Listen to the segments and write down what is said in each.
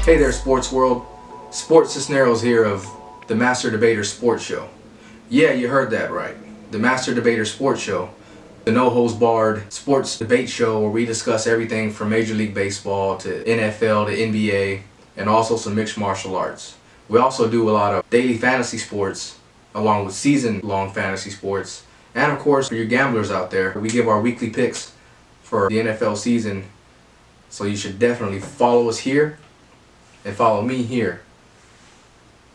Hey there, sports world. Sports Cisneros here of the Master Debater Sports Show. Yeah, you heard that right. The Master Debater Sports Show. The no-holds-barred sports debate show where we discuss everything from Major League Baseball to NFL to NBA and also some mixed martial arts. We also do a lot of daily fantasy sports along with season-long fantasy sports. And of course, for you gamblers out there, we give our weekly picks for the NFL season. So you should definitely follow us here and follow me here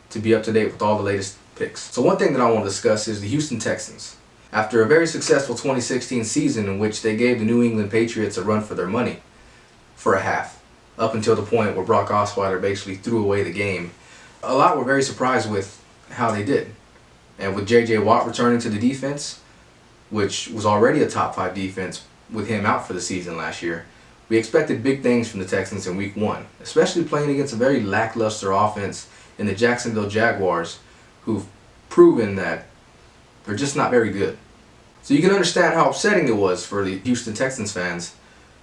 to be up to date with all the latest picks. So one thing that I want to discuss is the Houston Texans. After a very successful 2016 season in which they gave the New England Patriots a run for their money for a half, up until the point where Brock Osweiler basically threw away the game, a lot were very surprised with how they did. And with J.J. Watt returning to the defense, which was already a top 5 defense with him out for the season last year, we expected big things from the Texans in Week 1, especially playing against a very lackluster offense in the Jacksonville Jaguars, who've proven that they're just not very good. So you can understand how upsetting it was for the Houston Texans fans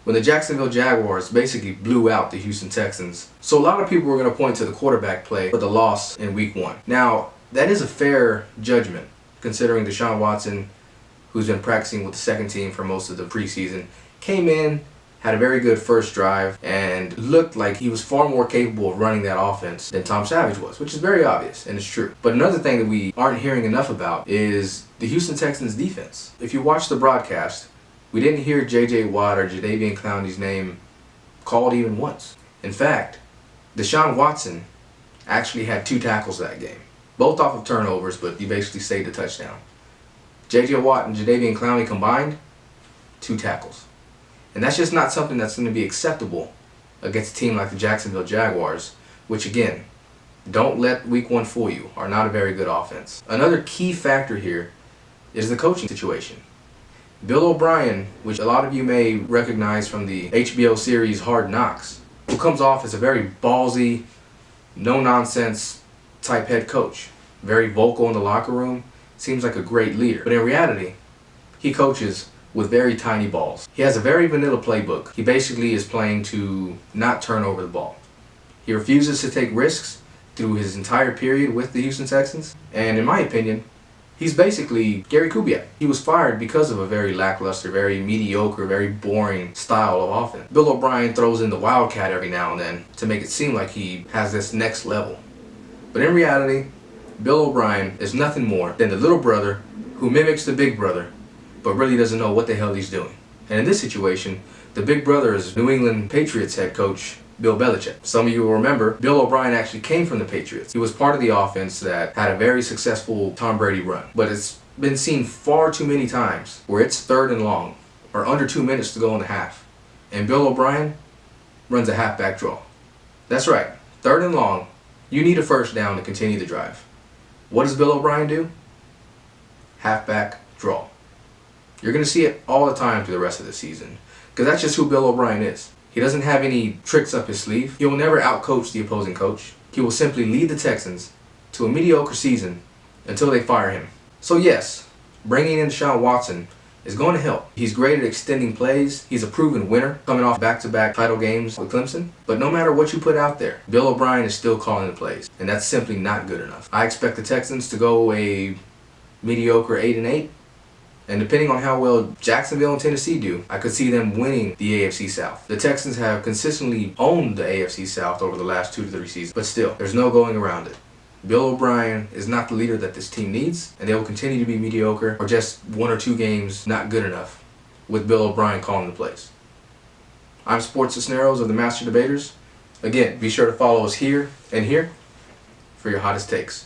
when the Jacksonville Jaguars basically blew out the Houston Texans. So a lot of people were going to point to the quarterback play for the loss in Week 1. Now, that is a fair judgment, considering Deshaun Watson, who's been practicing with the second team for most of the preseason, came in, had a very good first drive, and looked like he was far more capable of running that offense than Tom Savage was, which is very obvious, and it's true. But another thing that we aren't hearing enough about is the Houston Texans defense. If you watch the broadcast, we didn't hear J.J. Watt or Jadeveon Clowney's name called even once. In fact, Deshaun Watson actually had 2 tackles that game, both off of turnovers, but he basically saved a touchdown. J.J. Watt and Jadeveon Clowney combined, 2 tackles. And that's just not something that's going to be acceptable against a team like the Jacksonville Jaguars, which again, don't let Week 1 fool you, are not a very good offense. Another key factor here is the coaching situation. Bill O'Brien, which a lot of you may recognize from the HBO series Hard Knocks, who comes off as a very ballsy, no-nonsense type head coach. Very vocal in the locker room, seems like a great leader. But in reality, he coaches with very tiny balls. He has a very vanilla playbook. He basically is playing to not turn over the ball. He refuses to take risks through his entire period with the Houston Texans. And in my opinion, he's basically Gary Kubiak. He was fired because of a very lackluster, very mediocre, very boring style of offense. Bill O'Brien throws in the Wildcat every now and then to make it seem like he has this next level. But in reality, Bill O'Brien is nothing more than the little brother who mimics the big brother but really doesn't know what the hell he's doing. And in this situation, the big brother is New England Patriots head coach Bill Belichick. Some of you will remember, Bill O'Brien actually came from the Patriots. He was part of the offense that had a very successful Tom Brady run. But it's been seen far too many times where it's 3rd and long, or under 2 minutes to go in the half, and Bill O'Brien runs a halfback draw. That's right, 3rd and long, you need a first down to continue the drive. What does Bill O'Brien do? Halfback draw. You're going to see it all the time through the rest of the season, because that's just who Bill O'Brien is. He doesn't have any tricks up his sleeve. He will never outcoach the opposing coach. He will simply lead the Texans to a mediocre season until they fire him. So yes, bringing in Deshaun Watson is going to help. He's great at extending plays. He's a proven winner, coming off back-to-back title games with Clemson. But no matter what you put out there, Bill O'Brien is still calling the plays, and that's simply not good enough. I expect the Texans to go a mediocre 8-8. And depending on how well Jacksonville and Tennessee do, I could see them winning the AFC South. The Texans have consistently owned the AFC South over the last 2 to 3 seasons, but still, there's no going around it. Bill O'Brien is not the leader that this team needs, and they will continue to be mediocre or just 1 or 2 games not good enough with Bill O'Brien calling the plays. I'm Sports Cisneros of the Master Debaters. Again, be sure to follow us here and here for your hottest takes.